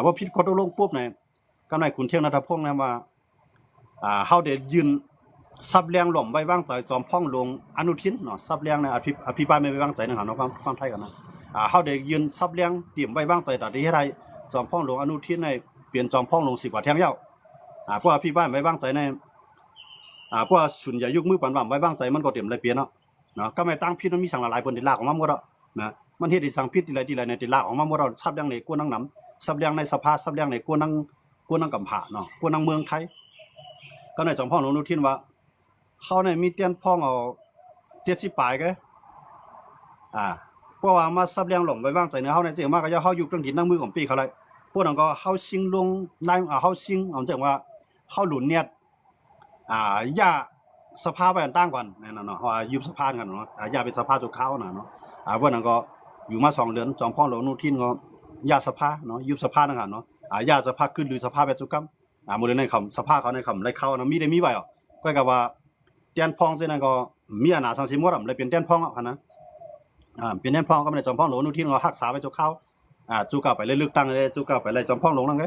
ว่าพิษก็ต้องลงปุ๊บเนี่ยก็นายขุนเทียงนัทพงษ์นะว่าเฮาได้ยืนซับเลียงหล่อมไว้วางใจจอมพ่องลงอนุทินเนาะซับเลียงในอภิปรายไม่ไว้วางใจนะครับเนาะฟังไทยกันนะเฮาได้ยืนซับเลียงเตรียมไว้วางใจตัดที่ให้จอมพ่องลงอนุทินในเปลี่ยนจอมพ่องลง10 กว่าเที่ยงยาวพวกอภิปรายไม่ไว้วางใจในพวกสุนใหญ่ยุคมือปันว่ำไว้วางใจมันก็เตรียมเลยเปลี่ยนเนาะก็ไม่ตั้งพิษมันมีสั่งหลายคนติดลากออกมาหมดแล้วนะมันเฮ็ดให้สั่งพิษทีไรในติดลากออกมาหมดแล้วซับเลียงในกวนนังหนำซับเลียงในสภาซับเลียงในกวนนังกำผาเนาะกวนนังเมืองไทยก็ในจอมพ่องลงอนุทินว่าเขาเนี่ยมีเตียนพ่องเอา70 ปลายแกเพราะว่ามาซับเลี้ยงหลงไว้วางใจเนื้อเขาเนี่ยเจ๋งมากก็จะเขาอยู่เครื่องดินนั่งมือของปีเขาเลยพวกนั้นก็เขาซิงลงนายเขาซิงเอาเจ๋งว่าเขาหลุนเนี่ยย่าสภาพไปตั้งก่อนเนี่ยเนาะว่ายุบสภากันเนาะย่าเป็นสภาจุกเขาเนาะพวกนั้นก็อยู่มา2 เดือนจอมพ่องหลงอนุทินก็ย่าสภาเนาะยุบสภานะครับเนาะย่าสภาขึ้นหรือสภาแบบจุกกัมโมเดลในคำสภาเขาในคำไรเขานะมีได้มีไว้ก็กับว่าเตียนพองเช่นนั้นก็มีอนาสังสิมวดเลยเป็นเตียนพองนะเป็นเตียนพองก็ไม่ได้จอมพองหลวงนู่นที่เราหักษาไปจุกเข้าจุกเก่าไปเลยเลือกตั้งเลยจุกเก่าไปเลยจอมพองหลวงนั่นไง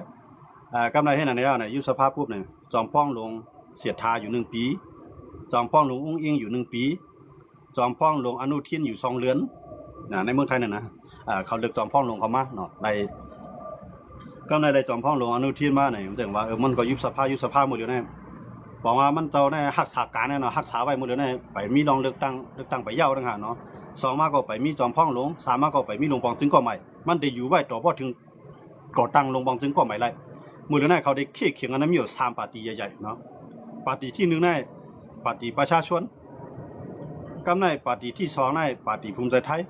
กำไรให้หนังนี้เนี่ยยุบสภาปุ๊บเนี่ยจอมพองหลวงเสียทาอยู่1 ปีจอมพองหลวงอุ้งอิงอยู่1 ปีจอมพองหลวงอนุทินอยู่2 เดือนในเมืองไทยนะเขาเลือกจอมพองหลวงเขามาเนาะในก็ในจอมพองหลวงอนุทินมาเนี่ยผมถึงว่ามันก็ยุบสภาหมดอยู่แน่บอกว่ามันเจ้าในหักษาการเนี่ยเนาะหักษาไว้หมดเลยเนี่ยไปมีลองเลือกตั้งไปเย้าต่างหากเนาะ2 มาก็ไปมีจอมพ่องหลวง3 มาก็ไปมีหลวงปองจึงก่อใหม่มันได้อยู่ไว้ต่อพอถึงก่อตั้งหลวงปองจึงก่อใหม่ไรมือเลยเนี่ยเขาได้เคี่ยเคียงกันนั้นมีอยู่3 ปาร์ตี้ใหญ่ๆเนาะปาร์ตี้ที่1เนี่ยปาร์ตี้ประชาชนกำในปาร์ตี้ที่2เนี่ยปาร์ตี้ภูมิใจไทย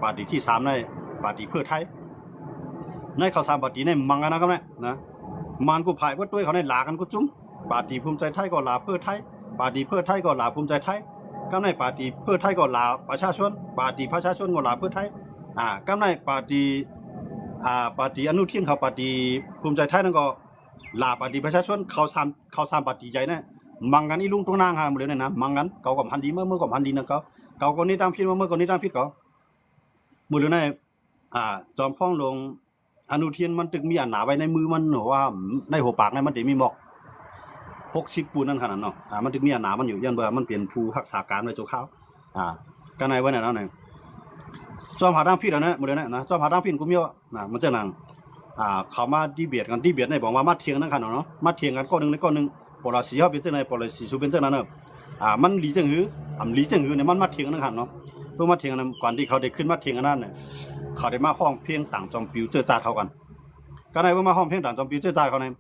ปาร์ตี้ที่3เนี่ยปาร์ตี้เพื่อไทยในเขา3 ปาร์ตี้เนี่ยมังกันนะครับเนี่ยนะมันกูพายว่าด้วยเขาเนี่ยหลากันกูจุ้มปาร์ตี้ภูมิใจไทยก็ลาเพื่อไทยปาร์ตี้เพื่อไทยก็ลาภูมิใจไทยกำในปาร์ตี้เพื่อไทยก็ลาประชาชนปาร์ตี้ประชาชนก็ลาเพื่อไทยกำในปาร์ตี้อนุทินเขาปาร์ตี้ภูมิใจไทยนั่นก็ลาปาร์ตี้ประชาชนเขา3 ปาร์ตี้ใหญ่เนี่ยมังกันอีลุงตรงนางหาหมดเลยนะมังกันเขาก็พันดีเมื่อก็พันดีนะเขาก็นี่ตามพิษเมื่อก็นี่ตามพิษเขาหมดเลยนะจอมพ่องลงอนุทินมันตึกมีอันหนาไว้ในมือมันหนูว่าในหัวปากเนี่ยมันจะมีหมอก60 ปูนนั่นขนาดเนาะมันถึงมีหนามันอยู่ยันเบอร์มันเปลี่ยนผู้รักษาการไว้โจข้าวกันในวันไหนแล้วเนี่ยจอมหาดังพี่แล้วนะหมดเลยนะจอมหาดังพี่กูมีว่ามันจะนั่งเขามาดีเบียดกันดีเบียดในบอกว่ามาเถียงนั่นขนาดเนาะมาเถียงกันก้อนหนึ่งในก้อนหนึ่งปลาสีเขาเป็นเจ้าไหนปลาสีสูเป็นเจ้านั้นเนาะมันหลีจังหือหลีจังหือเนี่ยมันมาเถียงนั่นขนาดเนาะเพื่อมาเถียงกันก่อนที่เขาได้ขึ้นมาเถียงกันนั่นเนี่ยเขาได้มาห้องเพียงต่างจอมปิวเจอจ่าเขากันกันในว่ามาห้องเพียงต่างจอมปิวเจอจ่าเขาเนี่ย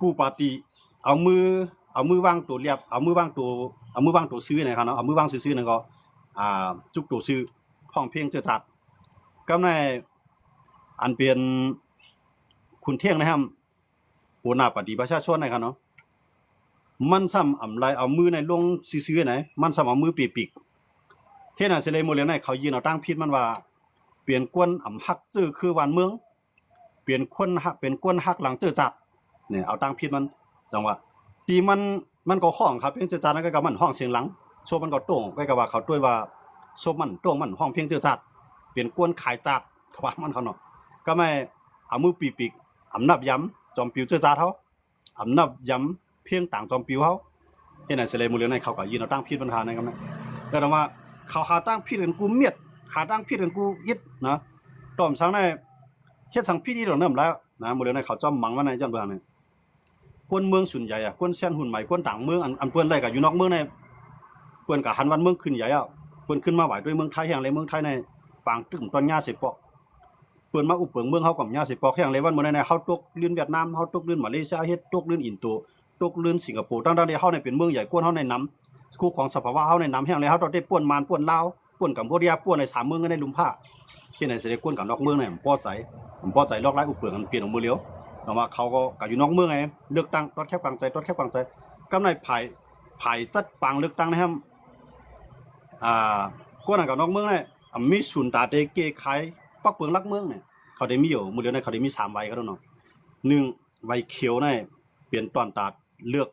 กูปาตีเอามือวางตัวเรียบเอามือวางตัวซื้อนะครับเนาะเอามือวางซื้อนั่นก็จุกตัวซื้อห้องเพียงเจอจัดก็ในอันเป็นคุณเที่ยงนะครับหัวหน้าปฏิประชาชนนะครับเนาะมันซ้ำอะไรเอามือในลงซื้อไหนมันซ้ำเอามือปีกเฮ็ดน่ะสิเลยโมเลนเขายืนเอาตั้งพิษมันว่าเปลี่ยนกวนฮักจื้อคือวันเมืองเปลี่ยนคนฮักเป็นกวนฮักหลังเจอจัดเนี่ยเอาตั้งพิษมันจังว่าตีมันก็ห้องครับเพียงเจอจัดนั่นก็กับมันห้องเสียงหลังโชมันก็โต่งก็กับว่าเขาด้วยว่าโชมันโต่งมันห้องเพียงเจอจัดเปลี่ยนกวนขายจัดเขาว่ามันเขาเนาะก็ไม่เอามือปีกอำนับย้ำจอมปิวเจอจัดเขาอำนับย้ำเพียงต่างจอมปิวเขาเฮ็ดไหนเสลมูเลียนในเขาก็ยืนเอาตั้งพิษปัญหาในกันนะแต่ว่าเขาหาตั้งพิษกันกูเมียดหาตั้งพิษกันกูยึดนะต้อมสังในเฮ็ดสังพิษนี่ดอกเริ่มแล้วนะมูเลียนในเขาจ้อมมังว่าในจังเบิ่งนี่คนเมืองส่วนใหญ่คนเส้นหุ่นใหม่คนต่างเมืองอันเปิ้นได้ก็อยู่นอกเมืองในเปิ้นก็หันวันเมืองขึ้นใหญ่อ่ะเปิ้นขึ้นมาไหวด้วยเมืองไทยแห่งเลยเมืองไทยในปางตึ้มตอนหญ้าสิปอกเปิ้นมาอุปเปิงเมืองเฮากับหญ้าสิปอกแห่งเลยวันมื้อในเฮาตกลื่นเวียดนามเฮาตกลื่นมาเลเซียเฮ็ดตกลื่นอินโดตกลื่นสิงคโปร์ตั้งๆที่เฮาในเป็นเมืองใหญ่กว่าเฮาในน้ำคู่ของสภาวะเฮาในน้ำแห่งเลยเฮาต้องได้ป่วนมานป่วนลาวป่วนกัมพูชาป่วนใน3เมืองในลุมพ้าที่ไหนสิได้ป่วนกับนอกเมืองเนี่ยผมพอใจลอกหลายอุปเปิงมันเปลี่ยนของมือเลี้ยวแต่ว่าเขาก็อยู่นอกเมืองไงเลือกตั้งตอดแคบกลางใจกำในภายจัดปังเลือกตั้งนะครับกวนกับนอกเมืองเนี่ยมีศูนย์ตาเตเกขายปักเปิงลักเมืองเนี่ยเขาได้มีอยู่มือเดียวเนี่ยเขาได้มี3 ใบก็ได้เนาะ1ใบเขียวเนี่ยเปลี่ยนตอนตาเลือก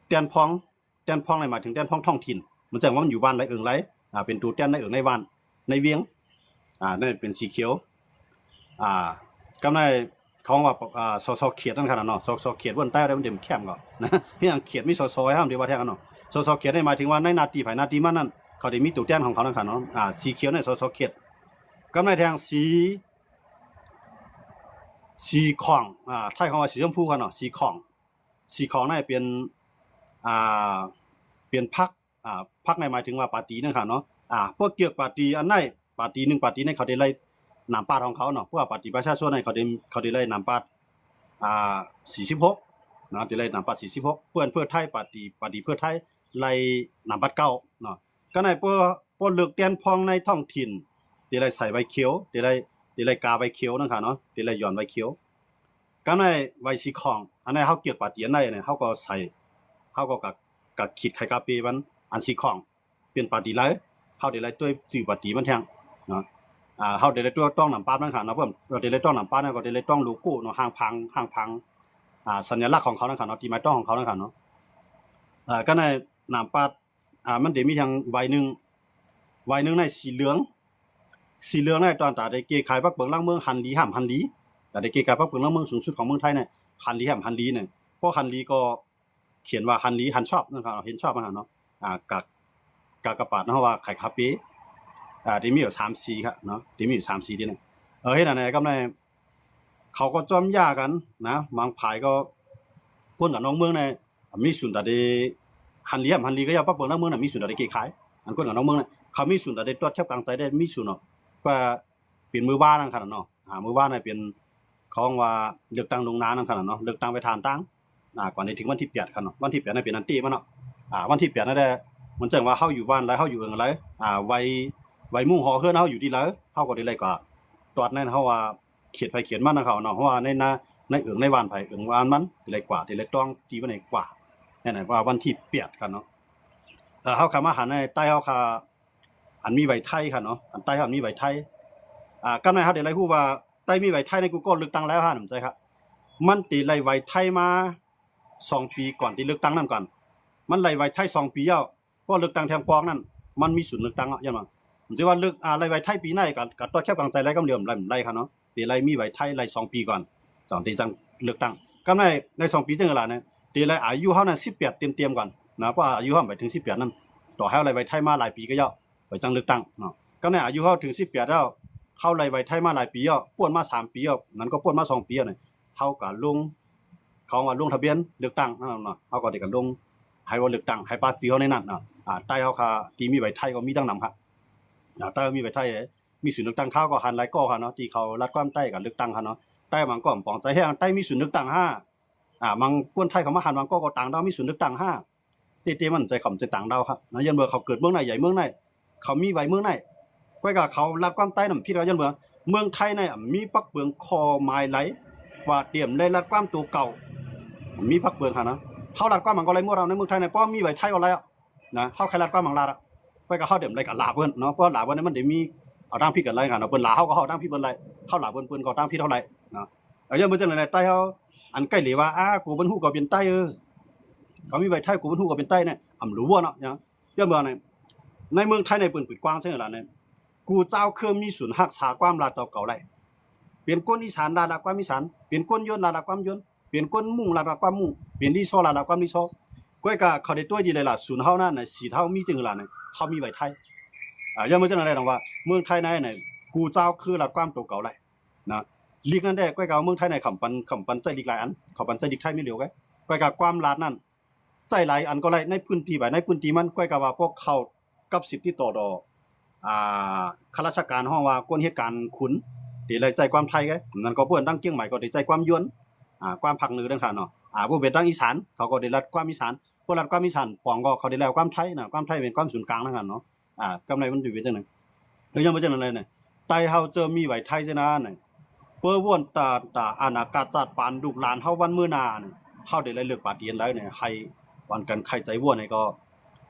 เตียนพองอะไรหมายถึงเตียนพองท้องถิ่นมันแสดงว่ามันอยู่บ้านไรเอิงไรเป็นตัวเตียนในเอิงในบ้านในเวียงนั่นเป็นสีเขียว กำไรของว่าสสเขียดนั่นขนาดเนาะสเขียดวันใต้ได้มันเต็มแคมก็นะพี่อย่างเขียดมีสสห้ามดีว่าแท้กันเนาะสเขียดได้หมายถึงว่าในนาทีไผนาทีมันนั่นเขาได้มีตัวแทนของเขานั่นขนาดเนาะสีเขียวในสเขียดกำไรแทงสีของไทยเขาว่าสีชมพูกันเนาะสีของนั่นเป็นเป็นพรรคในหมายถึงว่าปาร์ตี้นั่นค่ะเนาะพวกเกี่ยวปาร์ตี้อันไหนปาร์ตี้1ปาร์ตี้ในเขาได้ไล่นามปาดของเขาเนาะพวกปาร์ตี้ประชาชนในเขาได้ไล่นามปาด46เนาะได้ไล่นามปาด46เพื่อไทยปาร์ตี้เพื่อไทยไล่นามปาด9เนาะก็ในพวกเลือกเตียนพองในท้องถิ่นได้ไล่ใส่ใบเขียวได้ไล่กาใบเขียวนั่นค่ะเนาะได้ไล่ย้อนใบเขียวก็ในใบสีของอันไหนเฮาเกี่ยวปาร์ตี้อันไหนเนี่ยเฮาก็ใส่เฮาก็กับขีดไข่กาเปมันอันสีของเป็นปาร์ตี้ไล่เฮาได้ไล่ด้วยชื่อปาร์ตี้มันแทงเนาะเฮาได้เลยต้องนำปาดนั่นค่ะเนาะเพิ่นเราได้เลยต้องนำปาดนั่นก็ได้เลยต้องโลโก้เนาะห้างพังสัญลักษณ์ของเขานั่นค่ะเนาะที่หมายต้องของเขานั่นค่ะเนาะก็ในนำปาดมันได้มีทางใบนึงในสีเหลืองในตอนตาได้เกขายปักเบิงล่างเมืองหันดีห้ามหันดีแต่ได้เกขายปักเบิงล่างเมืองสูงสุดของเมืองไทยเนี่ยหันดีห้ามหันดีเนี่ยเพราะหันดีก็เขียนว่าหันดีหันชอบนั่นค่ะเห็นชอบมั้ยเนาะกากระปาดเนาะว่าไข่คาเฟ่ที่มีอยู่3สีครับเนาะที่มีอยู่3สีนี่นะเฮ็ดอันไหนกำไรเขาก็จ้อมยากันนะบางภายก็พ่นกับน้องเมืองในมีศูนย์ตาได้หันลีก็อย่าปักเบิ่งน้องเมืองน่ะมีศูนย์ตาได้เกขายอันคนกับน้องเมืองน่ะเขามีศูนย์ตาได้ตรวจเทียบกลางใจได้มีศูนย์เนาะก็เป็นมือบ้านนั่นขนาดเนาะมือบ้านน่ะเป็นของว่าเลือกตั้งลงนานั่นขนาดเนาะเลือกตั้งไปทานตั้งก่อนที่ถึงวันที่8ครับเนาะวันที่8น่ะเป็นอันตี้มันเนาะวันที่8นั่นแหละมันจังว่าเฮาอยู่บ้านแล้วเฮาอยู่เอิงอะไรไว้มุ่งหอเฮือนเฮาอยู่ดีแล้วเฮาก็ได้ไล่ก็ตรวจนั่นเฮาว่าเขียนไผเขียนมันนะเขาเนาะเพราะว่าในเอิงในบ้านไผเอิงบ้านมันได้ไล่กว่าได้ไล่ต้องตีบ่ได้กว่านั่นน่ะว่าวันที่8กันเนาะเฮาเข้ามาหาในใต้เฮาค่ะอันมีใบไทยค่ะเนาะอันใต้เฮามีใบไทยกำในเฮาได้ไล่ฮู้ว่าใต้มีใบไทยใน Google เลือกตั้งแล้วฮะผมใจครับมันติไล่ใบไทยมา2ปีก่อนที่เลือกตั้งนั่นก่อนมันไล่ใบไทย2ปีแล้วเพราะเลือกตั้งแทงปองนั่นมันมีศูนย์เลือกตั้งอ่ะยันว่าผมสิว่าเลือกไล่ใบไทยปีไหนก็ตัวแคบกลางใจไล่กำเหลี่ยมไล่ค่ะเนาะติไล่มีใบไทยไล่2ปีก่อนที่จังเลือกตั้งกำใน2ปีจังล่ะเนี่ยติไล่อายุเฮานั้น18เต็มๆก่อนนะเพราะอายุเฮาไปถึง18นั่นต่อให้ไล่ใบไทยมาหลายปีก็ยาวไปจังเลือกตั้งเนาะกำในอายุเฮาถึง18แล้วเข้าไล่ใบไทยมาหลายปีแล้วป่วนมา3ปีแล้วนั้นก็ป่วนมา2ปีแล้วเนี่ยเฮาก็ลงเขาว่าลงทะเบียนเลือกตั้งนั่นเนาะเฮาก็ได้กันลงให้ว่าเลือกตั้งให้ปาร์ตี้เฮาในนั้นเนาะใต้เฮาค่ะที่มีใบไทยก็มีดังนำครับใต้มีใบไทยมีศูนย์เลือกตั้งข้าวก็หันหลายก็ค่ะเนาะที่เขารัดความใต้กับเลือกตั้งค่ะเนาะใต้บางก็ปองใจแห้งใต้มีศูนย์เลือกตั้ง5บางคนไทยเขามาหันบางก็ต่างดาวมีศูนย์เลือกตั้ง5เต้ๆมันใจขำใจต่างดาวครับนะยันเบอเขาเกิดเมืองไหนใหญ่เมืองไหนเขามีไว้เมืองไหนก้อยกับเขารัดความใต้นำพี่เรายันเมืองไทยเนี่ยมีปักเบืองคอไม้ไหลว่าเตรียมเลยรัดความตัวเก่ามีปักเบืองค่ะนะเขารัดความมันก็ไรมั่วเราในเมืองไทยเนี่ยเพราะมีไว้ไทยก็ไรอ่ะนะเขาใครรัดความมันลาดอ่ะไปกับเขาเดี๋ยวไรกับลาเพิ่นเนาะเพราะลาเพิ่นมันเดี๋ยวมีเอาตั้งพี่กันไรกันเนาะเพิ่นลาเขาก็เขาตั้งพี่เพิ่นไรเขาลาเพิ่นก็ตั้งพี่เท่าไรเนาะอย่างเมื่อจังไหนใต้เขาอันใกล้หรือว่ากูเป็นฮู้ก็เป็นใต้เขามีไว้ไทยกูเป็นฮู้ก็เป็นใต้เนี่ยรู้ว่าเนาะอย่างเมื่อเนี่ยในเมืองไทยในเปิ้นปิดกว้างใช่ไหมล่ะเนี่ยกูเจ้าเคยมีศูนย์รักษาความลาเจ้าเก่าไรเปลี่ยนก้นอีสานลาดความอีสานเปลี่ยนก้นยนต์ลาดความยนต์เปลี่ยนก้นมุ่งลาดความมุ่งเปลี่ยนลีโซลาดความลีโซก้อยกะเขาได้ตัวดีเลยล่ะศูนย์เฮานั่นน่ะสีเฮามีจึงล่ะเนี่ยเขามีไว้ไทยอย่างเมื่อจังไหนว่าเมืองไทยในเนี่ยกูเจ้าคือลาดความตัวเก่าไรนะลีกนั่นได้ก้อยกะเมืองไทยในขำปันใจลีกหลายอันขำปันใจลีกไทยไม่เหลียวก้อยกะความลาดนั่นใจหลายอันก็ไรในพื้นที่ในพื้นที่มันก้อยกะว่าพวกเขากับสิทธิ์ที่ต่อดอข้าราชการห้องว่าก้นเหตุการณ์ขุนตีไรใจความไทยไงนั่นก็เพื่อนตั้งเกียงใหม่ก็ได้ใจความยวนความผักเหนือดังค่ะเนาะผู้เป็นตั้งอีสานเขาก็ได้รัดความอีสานผู้รัดความอีสานปองก็เขาได้แล้วความไทยนะความไทยเป็นความศูนย์กลางดังค่ะเนาะกำไรมันอยู่เป็นจังได๋ยังบ่จังได๋เนี่ยไตเฮาเจอมีไว้ไทยซะนะเนี่ยเปิ้วนตาอนาคตจัดปานลูกหลานเฮาวันมื้อหน้าเนี่ยเฮาได้เลือกปาร์ตี้แล้วเนี่ยให้วันกันใครใจวัวเนี่ยก็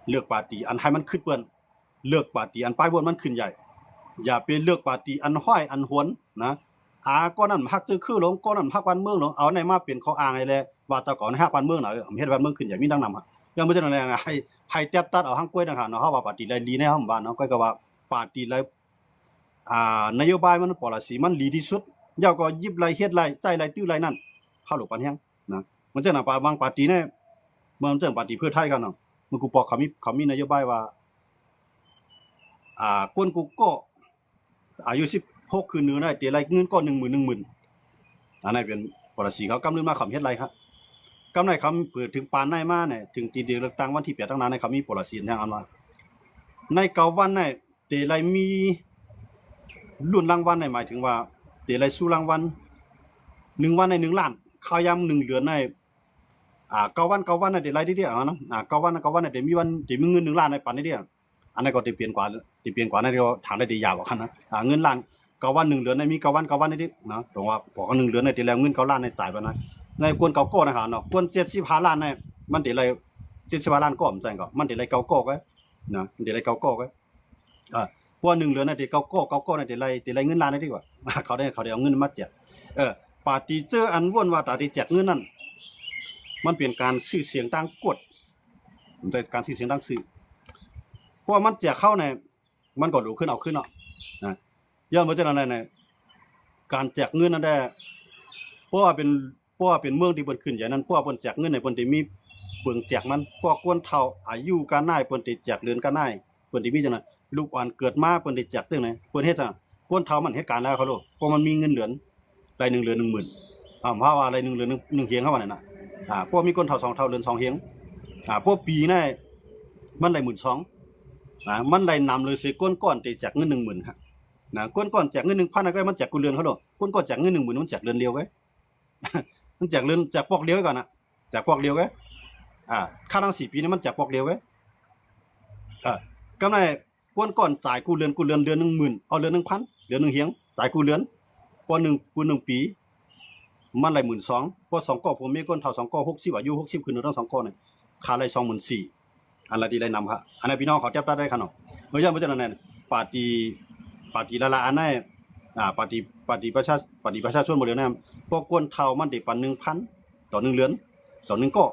เลือกปาร์ตี้อันให้มันขึ้นเปิ้นเลือกปาร์ตี้อันป้ายบนมันขึ้นใหญ่อย่าไปเลือกปาร์ตี้อันห้อยอันหวนนะก็นั่นฮักจื้อคือหลงก็นั่นฮักบ้านเมืองหลงเอาไหนมาเป็นข้ออ้างให้แลว่าเจ้าของฮักบ้านเมืองน่ะเฮ็ดบ้านเมืองขึ้นใหญ่มีดังนำยังบ่จังได๋ให้แตบตัดเอาหังกล้วยดังหาเนาะเฮาว่าปาร์ตี้ใดดีในเฮาบ้านเนาะก็ว่าปาร์ตี้ใดนโยบายมัน policy มันดีที่สุด ยาวก็ยิบไรเฮ็ดไรใจไรตื้อไรนั่นเข้าหลบปันแห้งนะมันจะน่ะปาบางปาร์ตี้เนี่ยมันจะปาร์ตี้เพื่อไทยกันเนาะมันกูบอกเขามีนโยบายว่ากวนกูก็อายุ16คืนนึงได้เตะไรเงินก็10,000อันนั้นเป็นpolicyเขากำนึงมาเขาเฮ็ดไรครับกำไรเขาเปิดถึงปานในมาเนี่ยถึงตีเลือกตั้งวันที่8ตั้งนานในเขามีpolicyแห่งอันว่าใน9วันเนี่ยเตะไรมีรุ่นรางวัลเนี่ยหมายถึงว่าเตะไรสู้รางวัล1วันใน1ล้านข้าวยำ1เดือนใน9วันน่ะเตะไรเดียวนะ9วันน่ะเตะมีวันเตะมีเงิน1ล้านในปานนี้เดียวอันนั้นก็เตะเปลี่ยนกว่าในเดียวทางได้ดียาวกว่าคันนะเงินล้าน9วัน1เดือนในมี9วันนี่ดินะตรงว่าพอกัน1เดือนในเตะแล้วเงิน9ล้านในจ่ายไปนะในกวนเก่าก็นะฮะเนาะกวน75ล้านในมันเตะไร75ล้านก็ผมใจก็มันเตะไรเก่าก็ไว้นะมันเตะไรเก่าก็ไว้เพราะ1เดือนในเตะเก่าในเตะไรเงินล้านได้ดีกว่าเขาได้เอาเงินมาแจกปาร์ตี้เจออันว่นว่าตาที่แจกเงินนั่นมันเปลี่ยนการซื้อเสียงต่างกดมันใจการซื้อเสียงต่างซื้อเพราะมันแจกเข้าในมันก็ดูขึ้นเอาขึ้นเนาะนะย้อนมาจากนั้นในการแจกเงินนั่นได้เพราะว่าเป็นเมืองที่เปิ้นขึ้นอย่างนั้นเพราะว่าเปิ้นแจกเงินในเปิ้นที่มีเบิ่งแจกมันเพราะกวนเฒ่าอายุการนายเปิ้นที่แจกเรือนการนายเปิ้นที่มีจังนั้นลูกอ่อนเกิดมาเปิ้นได้แจกจังได๋เปิ้นเฮ็ดจังกวนเฒ่ามันเหตุการณ์แล้วเขาโลเพราะมันมีเงินเหลือนราย1เดือน 10,000เพราะว่าอะไร1เดือน1เฮียงเข้าว่านั่นน่ะพวกมีกวนเฒ่า2เฒ่าเดือน2เฮียงพวกปีนี่มันได้ 12,000มันได้นำเลยสิก้นก้อนที่แจกเงิน 10,000 ครับก้นก้อนแจกเงิน 1,000 ก็มันแจกกูเรือนเขาโลก้นก้อนแจกเงิน 10,000 มันแจกเรือนเดียวไว้มันแจกเรือนแจกปอกเดียวก่อนน่ะแจกปอกเดียวไว้ค่าทั้ง4ปีนี่มันแจกปอกเดียวไว้กำไรก้นก้อนจ่ายกูเรือนเดือน 10,000เอาเรือน 1,000 เดือน1เฮียงจ่ายกูเรือนพอ1ปีมันได้ 12,000พอ2ก้อผมมีก้นเท่า2ก้อ60อายุ60ขึ้นทั้ง2ก้อนี่ค่าได้ 24,000อันละที่ได้นำครับอันนั้นพี่น้องเขาจับได้คันเนาะย้อนมาจากนั้นปาร์ตี้ละอันนั้นปาร์ตี้ประชาชนบ่เดียวนะพวกกวนเท่ามันได้ปัน 1,000 ต่อ1เดือนต่อ1ก้อ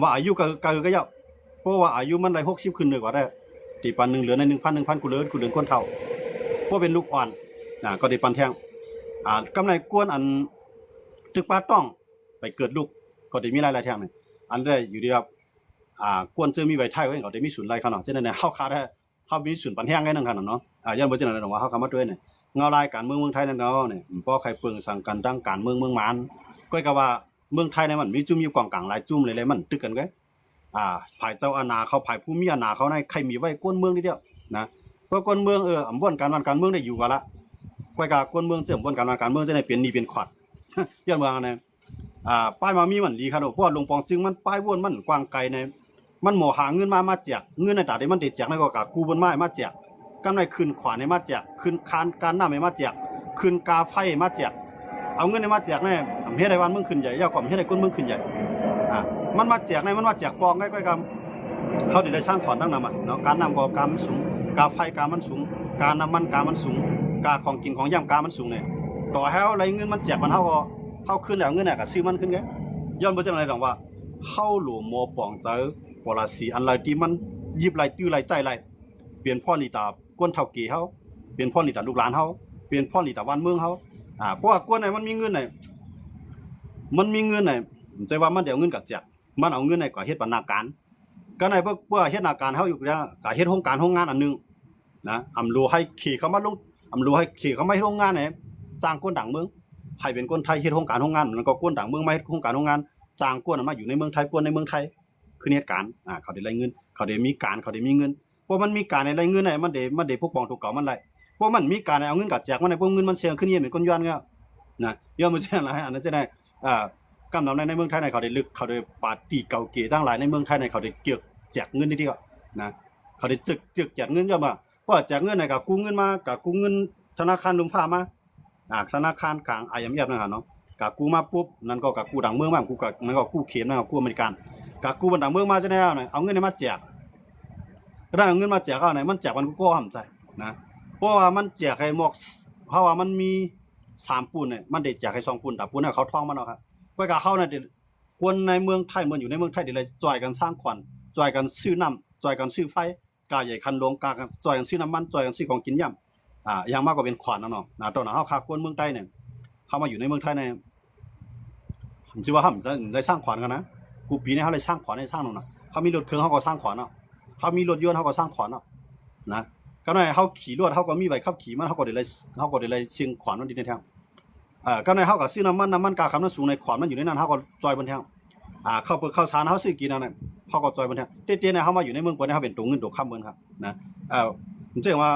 ว่าอายุก็ยาวเพราะว่าอายุมันได้60ขึ้นกว่าได้ที่ปัน1เดือนใน 1,000 กูเรือนกวนเท่าเพราะเป็นลูกอ่อนก็ได้ปันแท่งกำไรกวนอันตึกป้าต้องไปเกิดลูกก็ได้มีหลายๆแท่งนี่อันได้อยู่ดีครับกวนเจอมีใบไทยไว้ก็ได้มีศูนย์ไรขนาดเช่นนั้นเฮาคาได้เฮามีศูนย์ปันแห้งไว้นั่นขนาดเนาะย้อนบ่จังนั้นว่าเฮาคำมาด้วยเนี่ยเงารายการเมืองไทยนั่นเนาะเนี่ยบ่ใครเปิงสั่งกันตั้งการเมืองมานก็ก็ว่าเมืองไทยเนี่ยมันมีจุ่มอยู่กองกลางหลายจุ่มเลยมันตึกกันไว้ภายเจ้าอาณาเขาภายผู้มีอาณาเขาในใครมีไว้กวนเมืองนิดเดียวนะเพราะกวนเมืองอำว่นการเมืองได้อยู่ว่าละก็กกวนเมืองเจิมว่นการเมืองจะได้เป็นนี่เป็นขวัดย้อนว่าเนี่ยป้ายมามีมันดีครับเพราะหลวงปองจึงมันป้ายวนมันกว้างไกลในมันหมอหาเงินมาแจกเงินในตาได้มันได้แจกในก็กะกูบนไม้มาแจกกำไรขึ้นขวานให้มาแจกขึ้นคานการน้ำให้มาแจกขึ้นกาไฟมาแจกเอาเงินให้มาแจกแน่เฮ็ดให้วันเมืองขึ้นใหญ่ยาวกว่าเฮ็ดให้ก้นเมืองขึ้นใหญ่มันมาแจกในมันมาแจกปองใกล้ๆกันเขาได้สร้างขอนตั้งนำเนาะการนำก็การมันสูงกาไฟการมันสูงการน้ำมันการมันสูงกาของกินของย่ำการมันสูงเนี่ยต่อให้เอาอะไรเงินมันแจกมันเฮาก็เฮาขึ้นแล้วเงินน่ะก็ซื้อมันขึ้นไงย้อนบ่จังได๋ดอกว่าเฮาหลวมอปองเจอปราศีอันไรที่มันยิบไรตื้อไรใจไรเปลี่ยนพ่อนี่ตาก้นเฒ่าเก๋เฮาเปลี่ยนพ่อนี่ตาลูกหลานเฮาเปลี่ยนพ่อนี่ตาบ้านเมืองเฮาเพราะว่าก้นไหนมันมีเงินไหนใจว่ามันเดี๋ยวเงินกับแจกมันเอาเงินไหนก็เฮ็ดบรรณาการก็ในเพื่อเฮ็ดนาการเฮาอยู่แล้วก็เฮ็ดโครงการโรงงานอันนึงนะอำรู้ให้ขี่เข้ามาลงอำรู้ให้ขี่เข้ามาโรงงานไหนจ้างคนต่างเมืองให้เป็นคนไทยเฮ็ดโครงการโรงงานมันก็คนต่างเมืองมาเฮ็ดโครงการโรงงานจ้างคนมาอยู่ในเมืองไทยคนในเมืองไทยคือเหตุการณ์เขาได้รายเงินเขาได้มีการเขาได้มีเงินเพราะมันมีการในรายเงินมันได้ปกป้องถูกเก่ามันไรเพราะมันมีการเอาเงินกับแจกมันในพวกเงินมันเสียขึ้นเยอะเหมือนก้นย้อนเงี้ยนะย้อนมาเช่นไรอันนั้นจะได้กำลังในเมืองไทยในเขาได้ลึกเขาได้ปาร์ตี้เก่าเก๋ทั้งหลายในเมืองไทยในเขาได้เกี่ยวแจกเงินนี่ก็นะเขาได้จึกแจกเงินย่อมาเพราะแจกเงินในกับกู้เงินมากับกู้เงินธนาคารลงฟ้ามาธนาคารกลาง IMF นะครับเนาะกับกู้มาปุ๊บนั่นก็กับกู้ต่างเมืองมากู้กับนั่นก็กู้เข็มนั่นก็กู้อเมริกันกับกู้บนต่างเมืองมาจะได้เอาเงินมาแจกถ้าเอาเงินมาแจกเอาไหนมันแจกมันก็ห้ามใจนะเพราะว่ามันแจกให้หมอกเพราะว่ามันมี3ปูนเนี่ยมันได้แจกให้2ปูนแต่ปูนน่ะเขาท่องมันเนาะครับก็กับเขาน่ะคนในเมืองไทยเหมือนอยู่ในเมืองไทยได้เลยจ่อยกันสร้างขวัญจ่อยกันซื้อน้ำจ่อยกันซื้อไฟกาใหญ่คันลงกากันจ่อยกันซื้อน้ำมันจ่อยกันซื้อของกินย่ำอย่างมากกว่าเป็นขวัญเนาะตอนนั้นเฮาค้าคนเมืองใต้เนี่ย เขามาอยู่ในเมืองไทยในผมคิดว่าเขาได้สร้างขวัญกันนะกูปีนี้เขาเลยสร้างขวัญให้สร้างหน่อยนะเขามีรถเครื่องเขาก็สร้างขวัญเนาะเขามีรถยนต์เขาก็สร้างขวัญเนาะนะก็ในเขาขี่รถเขาก็มีใบขับขี่มันเขาก็ได้เลยเชียงขวัญมันดีในแท้ก็ในเขาก็ซื้อน้ำมันกาคำนั้นสูงในขวัญมันอยู่ในนั้นเขาก็จอยบนแท้ข้าวสารเขาซื้อกินนั่นเขาก็จอยบนแท้เตี้ยๆเนี่ยเขามาอยู่ในเมืองปนเนี่ยเขาเป็นตัวเงินตัวข้ามเมืองครับนะผมเชื่อว่า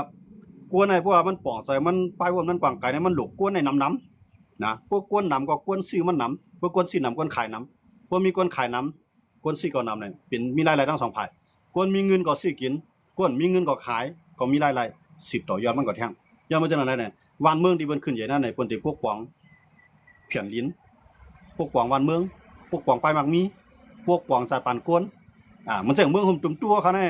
กวนในพวกมันป่องใส่มันไปว่ามันกว่างไก่เนี่ยมันหลกกวนในน้ำนะพวกกวนน้ำก็กวนซื้อมันน้ำพวกกวนซื้อน้ำกวนขายน้ำพวกมีกวนขายน้ำกวนซื้อก็น้ำเนี่ยเป็นมีรายทั้งสองฝ่ายกวนมีเงินก็ซื้อกินกวนมีเงินก็ขายก็มีราย10 ต่อยอดมันก็แท่งยอดมันจะนั่นแหละวันเมืองที่มันขึ้นใหญ่นั่นในปนที่พวกปองเพียนลิ้นพวกปองวันเมืองพวกปองไปมักมีพวกปองจ่าปานกวนมันจะเมืองหุ่มตุ่มตัวเขาเนี่ย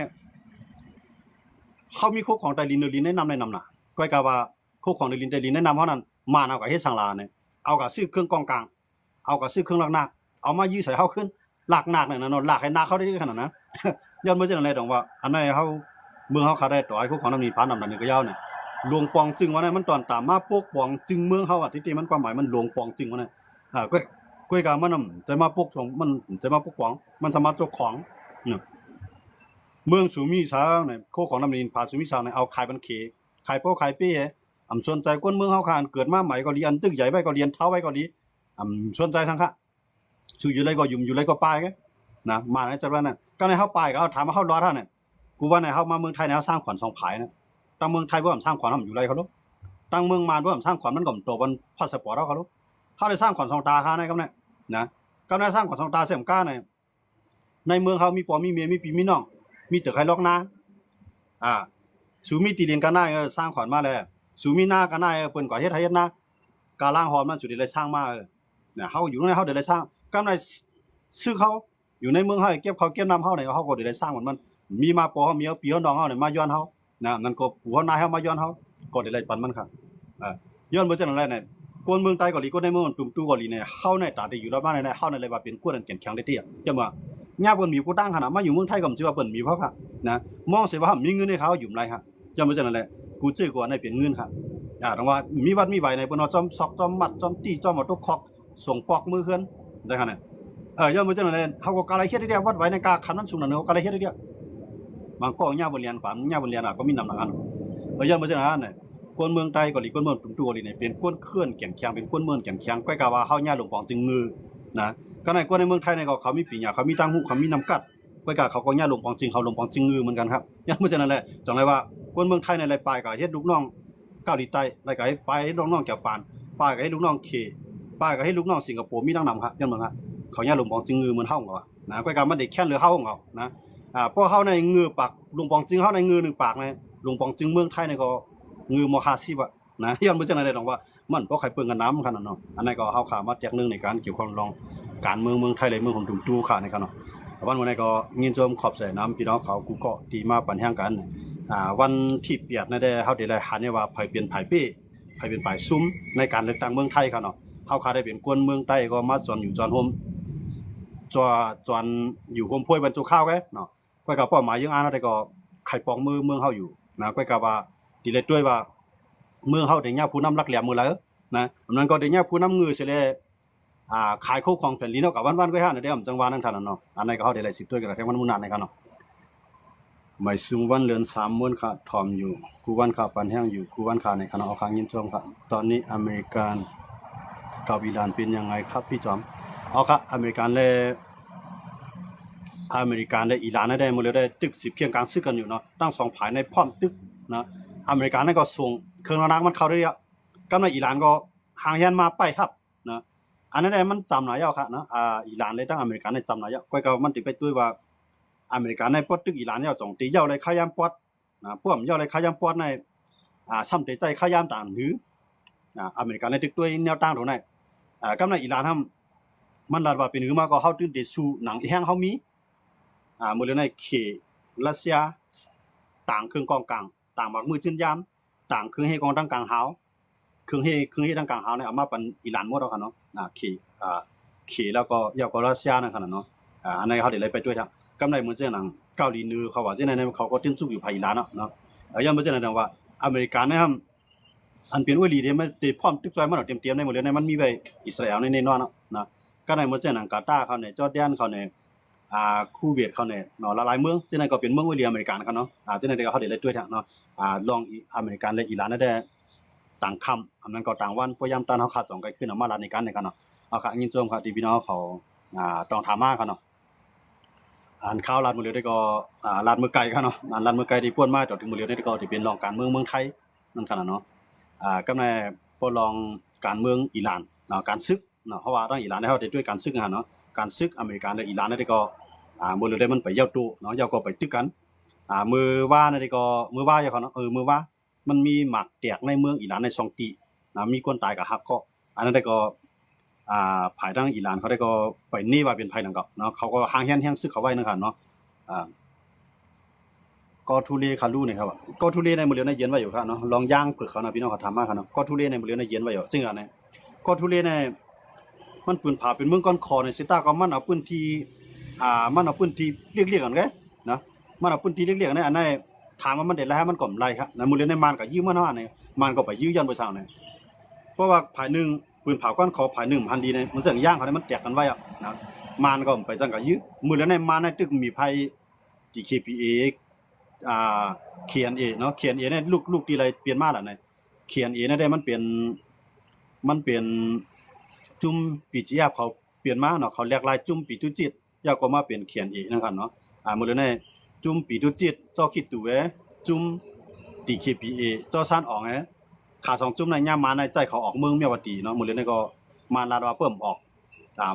เขามีโคของไตลินเดลินแนะนำน่ะก็กะว่าโคของไตลินแนะนำเพราะนั้นมาเอากับเฮ็ดสังลาเนี่ยเอากับซื้อเครื่องกองกลางเอากับซื้อเครื่องลากนาเอามายื้อใส่เฮาขึ้นลากนาเนี่ยนะลากให้นาเขาได้ขนาดนั้นย้อนบ่จังได๋ดอกว่าอันนั้นเฮาเมืองเฮาขาได้ต่อไอ้โคของน้ำนี้ผ่านน้ำนี่ก็ยาวเนี่ยหลวงปองจึงว่าเนี่ยมันตอนตามมาพวกปองจึงเมืองเฮาที่มันความหมายมันหลวงปองจึงว่าเนี่ยก็กะมันจะมาพวกมันจะมาพวกปองมันสามารถเจ้าของเนี่ยเมืองสุมีช้างเนี่ยโคของน้ำนินพาสุมีช้างเนี่ยเอาขายบันเคขายโป้ขายเป้สนใจก้นเมืองเฮาคานเกิดมาใหม่ก็เรียนตึกใหญ่ไว้ก็เรียนเท้าไว้ก็ดีสนใจทั้งค่ะชื่ออยู่ไรก็ยุ่มอยู่ไรก็ปลายกันนะมาในจังหวัดนั้นก็ในเฮาปลายก็เอาถามมาเฮารอท่านเนี่ยกูว่าในเฮามาเมืองไทยเนี่ยสร้างขวัญ2 ผายนะตั้งเมืองไทยบ่สร้างขวัญอยู่ไรเขาลูกตั้งเมืองมารบ่สร้างขวัญมันก็ตัวบนพาสปอร์ตเขาลูกเขาได้สร้างขวัญ2 ตาค่ะนะครับเนี่ยนะก็ได้สร้างขวัญ2 ตาเสียมก้าในเมืองเฮามีปอมีเมียมีพี่มีน้องมีตึกไฮล็อกนาสูมีตีเรียนกันได้สร้างขวัญมาเลยสูมีหน้ากันได้เปิ้นกว่าเฮ็ดให้เฮ็ดนะกาล่างหอมมันสุดได้สร้างมาเนี่ยเฮาอยู่ในเฮาได้สร้างกำไรซื้อเขาอยู่ในเมืองเฮาเก็บเขาเก็บน้ำเฮาเนี่ยเฮาก็ได้สร้างมันมีมาปอเฮามีปีเฮาน้องเฮาเนี่ยมาย้อนเฮานะนั่นก็ผัวนายเฮามาย้อนเฮาก็ได้ปันมันครับย้อนบ่จังได๋เนี่ยคนเมืองใต้ก็ลีคนในเมืองตุ่มตู้ก็ลีเนี่ยเฮาในตาได้อยู่รอบบ้านเนี่ยเฮาในเลยว่าเป็นกวนแก่นแข็งได้เตี้ยจังว่าญาเปิ้นมีกูตั้งขนาดมาอยู่เมืองไทยก็สิว่าเปิ้นมีเพราะค่ะนะมองสิว่ามีเงินให้เขาอยู่ไรครับย้อนบ่จังได๋กูซื้อกว่าในเป็นเงินครับต้องว่ามีวัดมีใบในเปิ้นว่าจอมซอกจอมมัดจอมตีจอมเอาตกคอกส่งปอกมือเฮือนได้คั่นน่ะย้อนบ่จังได๋เฮาก็กะไรเฮ็ดได้วัดไว้ในกาคันนั้นสูงนั่นเฮากะไรเฮ็ดได้บางก็ญาบ่เรียนฝันญาบ่เรียนก็มีนำหนักอันย้อนบ่จังได๋น่ะคนเมืองใต้ก็ลีคนเมืองตุ่มตัวลีเนี่ยเป็นคนเคลื่อนแข็งแข็งเป็นคนเมืองแข็งแข็งก้อยกะว่าเฮาญาหลวงปองจึงงือนะก็ในคนในเมืองไทยเนี่ยก็เขามีปีญาเขามีตังหูเขามีน้ำกัดก้อยกะเขาก็ญาหลวงปองจึงเขาหลวงปองจึงงือเหมือนกันครับย้อนบ่จังได๋จังได๋ว่าคนเมืองไทยในไรปลายก็เฮ็ดลูกน้องเกาหลีใต้ไรก็ให้ไปลูกน้องแก้วปานปลายก็ให้ลูกน้องเคปลายก็ให้ลูกน้องสิงคโปร์มีดังนำครับย้อนเมืองครับเขาญาหลวงปองจึงงือเหมือนเฮาก็ว่านะก้อยกะมันได้แค่นหรือเฮาของเขานะเพราะเฮาในงือปากหลวงปองจึงเฮาในงือ1 ปากในหลวงปองจึงเมืองไทยเนี่ยก็งือมอคาซิบอะนะย้อนบ่จังได๋ดอกว่ามันบ่ใครเปิ้งกันน้ำคั่นน่ะเนาะอันนั้นก็เฮาขามาแจกนึงในการเกี่ยวข้องรองการเมืองไทยเลยเมืองของตุ่มตู้ค่ะในคั่นเนาะวันนี้ก็ยินชมขอบใจน้ำพี่น้องเขากูก็ดีมาปันแห่งกันวันที่เปียดนั่นได้เฮาได้หันเนี่ยว่าไผเป็นไผเป้ไผเป็นไผซุ้มในการเลือกตั้งเมืองไทยค่ะเนาะเฮาขาได้เป็นคนเมืองใต้ก็มาสอนอยู่จอนโฮมจอนอยู่โฮมพ้วยบรรจุข้าวแกเนาะก้อยก็เป้าหมายยังอ่านได้ก็ไข่ปองมือเฮาอยู่นะก้อยก็ว่าดีเลยด้วยว่าเมืองเฮาได้ญาผู้นำรักแหลมมือแล้วนะนั้นก็ได้ญาผู้นำงือเสเลยขายโคของแผ่นดินเนาะกับวันๆก็หาในเด้อจังหวะนั้นคั่นน่ะเนาะอันนั้นก็เฮาได้หลาย10ตัวก็แท้มันมุ่นนานในคั่นเนาะไม่สูงวันเรือน3มื้อค่ะทอมอยู่กูวันค่ะปันแห้งอยู่กูวันค่ะในคั่นเอาค้างยินชมค่ะตอนนี้อเมริกันกับอิหร่านเป็นยังไงครับพี่จอมเอาค่ะอเมริกันและอิหร่านได้หมดเลยได้ตึก10เคียงกลางซึกกันอยู่เนาะตั้ง2ผายในพร้อมตึกนะอเมริกันนั่นก็ส่งเครื่องระนักมันเข้าได้อะกำลังอิหร่านก็ห่างยันมาไปครับนะอันนั้นได้มันจำหลายอย่างครับนะอิหร่านเลยตั้งอเมริกันได้จำหลายอย่างก้อยก็มันติไปด้วยว่าอเมริกันในปอดตึกอิหร่านเนี่ยจงตีเย่าเลยขายามปอดนะพวกเย่าเลยขายามปอดในซ้ำใจขายามต่างหืออเมริกันในตึกด้วยแนวตั้งตรงไหนกำลังอิหร่านทำมันลาดว่าเป็นหือมาก็เฮาตึกได้สู้หนังแห้งเฮามีมื้อในเขรัสเซียต่างเครื่องกองกลางต่างบักมือจิ้นยามต่างเครื่องเฮกองตั้งกลางหาวเครื่องเฮตั้งกลางหาวเนี่ยเอามาเป็นอิหร่านหมดแล้วคั่นเนาะขี่แล้วก็ยาวก็รัสเซียนั่นคั่นเนาะอันนั้นเขาได้เลยไปด้วยครับกำไรเหมือนเจ้าหนังเกาหลีเหนือเขาว่าจังได๋เขาก็ตึ้งจุกอยู่ภายอิหร่านเนาะย้อนบ่จังได๋ว่าอเมริกันนะครับ อันเป็นว่าลีเดียมันได้พร้อมตึกซอยมันเตรียมๆในหมดเลยในมันมีไว้อิสราเอลในนอนนะก็ในหมดเจ้าหนังกาตาร์เขาเนี่ยจอร์แดนเขาเนี่ยคูเวตเขาเนี่ยเนาะหลายๆเมืองเจ้านั้นก็เป็นเมืองวิเลียอเมริกันเขาเนาะเจ้านั้นก็เขาได้ด้วยทางเนาะลองอเมริกันและอิหร่านได้ต่างคำอันนั้นก็ต่างวันพยายามตอนเขาขาด2กันขึ้นมาลาในกันในกันเนาะเอาค่ะยินโจมค่ะที่พี่น้องเขาต้องถามมาเขาเนาะอ่านข่าวลาดมื้อเดียวได้ก็ลาดมื้อไกลเขาเนาะลาดมื้อไกลที่ป่วนมาจอดถึงมื้อเดียวได้ก็ที่เป็นรองการเมืองไทยนั่นขนาดเนาะก็ในพอลองการเมืองอิหร่านเนาะการซึกเนาะเพราะว่าทางอิหร่านเขาได้ด้วยการซึกเนาะการซึกอเมริกันและอิหร่านได้ก็มื้อเดียวได้มันไปเย้าตู้เนาะเย้าก็ไปตึกกันมือว่านั่นได้ก็มือว่าอย่างเขาเนาะมือว่ามันมีหมากแตกในเมืองอิหร่านใน2ปีนะมีคนตายกับฮักก็อันนั้นได้ก็ภายทางอิหร่านเขาได้ก็ไปนี่ว่าเป็นภัยนั่นก็เนาะเขาก็ห่างแฮงซึกเขาไว้นะครับเนาะก็ทุเรคารูนี่ครับก็ทุเรในมื้อเดียวในเย็นไว้อยู่ครับเนาะลองย่างเผือกเขานะพี่น้องเขาถามมาครับเนาะก็ทุเรในมื้อเดียวในเย็นไว้อยู่ซึ่งอันนี้ก็ทุเรในมันปืนผาเป็นเมืองก้อนคอในซิต้าก็มันเอาปืนที่มันเอาปืนที่เรียกกันนะมันเอาปืนที่เรียกๆอันนั้นถามว่ามันได้แล้วมันก็ไล่ครับในมื้อเดียวในมันก็ยื้อมันเนาะอันนี้มันก็ไปยื้อยันไปซะนี่เพราะว่าภายนึงปืนเผาก้อนคอภายนึงพันดีในมันเสียงย่างเขาเนี่ยมันแตกกันไว้นะมันก็ไปจังก็ยื้อมื้อเดียวในมันในตึกมีภัย GKPA KNA เนาะ KNA เนี่ยลูกที่อะไรเปลี่ยนมาแล้วเนี่ย KNA เนี่ยได้มันเป็นจุ่มปีจีบเขาเปลี่ยนมาเนาะเขาเรียกลายจุ่มปีตุจิตยาวก็มาเป็น KNA นะครับเนาะมื้อเดียวในจุ่มปีตุจิตเจ้าคิดดูจุ่ม DKPA เจ้าซ่านออกขา2จุ่มในย่ามมาในใจเขาออกเมืองเมียวดีเนาะมื้อเดียวในก็มาลาดว่าเพิ่มออก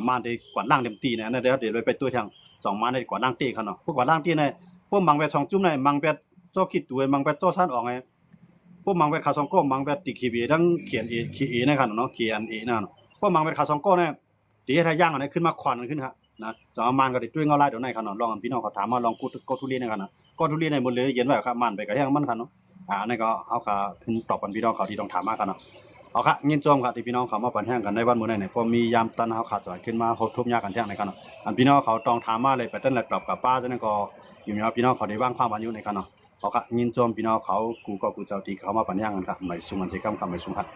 มาได้กวาดล่างเต็มตีเนี่ยเดี๋ยวไปตัวทาง2มาได้กวาดล่างตีเขาเนาะพวกกวาดล่างตีในพวกมังแวด2จุ่มในมังแวดเจ้าคิดดูมังแวดเจ้าซ่านออกพวกมังแวดขา2ก็มังแวด DKPA ทั้ง KNA นะครับเนาะ KNA นั่นพวกมังแวดขา2ก็เนี่ยดีให้ทาย่างอันนี้ขึ้นมาควันขึ้นครับนะจะเอามันก็ได้ช่วยเงาลายเดี๋ยวในครับเนาะลองพี่น้องเขาถามมาลองกูทุเรียนนะครับนะก็ทุเรียนในหมดเลยเย็นไว้ครับมันไปก็แห้งมันครับเนาะนี่ก็เอาค่ะขึ้นตอบกันพี่น้องเขาที่ต้องถามมากันเนาะเอาค่ะยินจมค่ะที่พี่น้องเขามาปันแห้งกันในวันมื้อนี้พอมียามตันเฮาขาดจ่อยขึ้นมาทุบยากันแท้งในกันเนาะอันพี่น้องเขาต้องถามมาเลยไปเต้นแลกตอบกับป้าจังนั้นก็อยู่มีพี่น้องเขาได้วางความวันอยู่ในกันเนาะเอาค่ะยินจมพี่น้องเขากูก็กูเจ้าที่เขามาปันแห้งกันครับไม่สุมันสิกรรมคำไม่สุครับ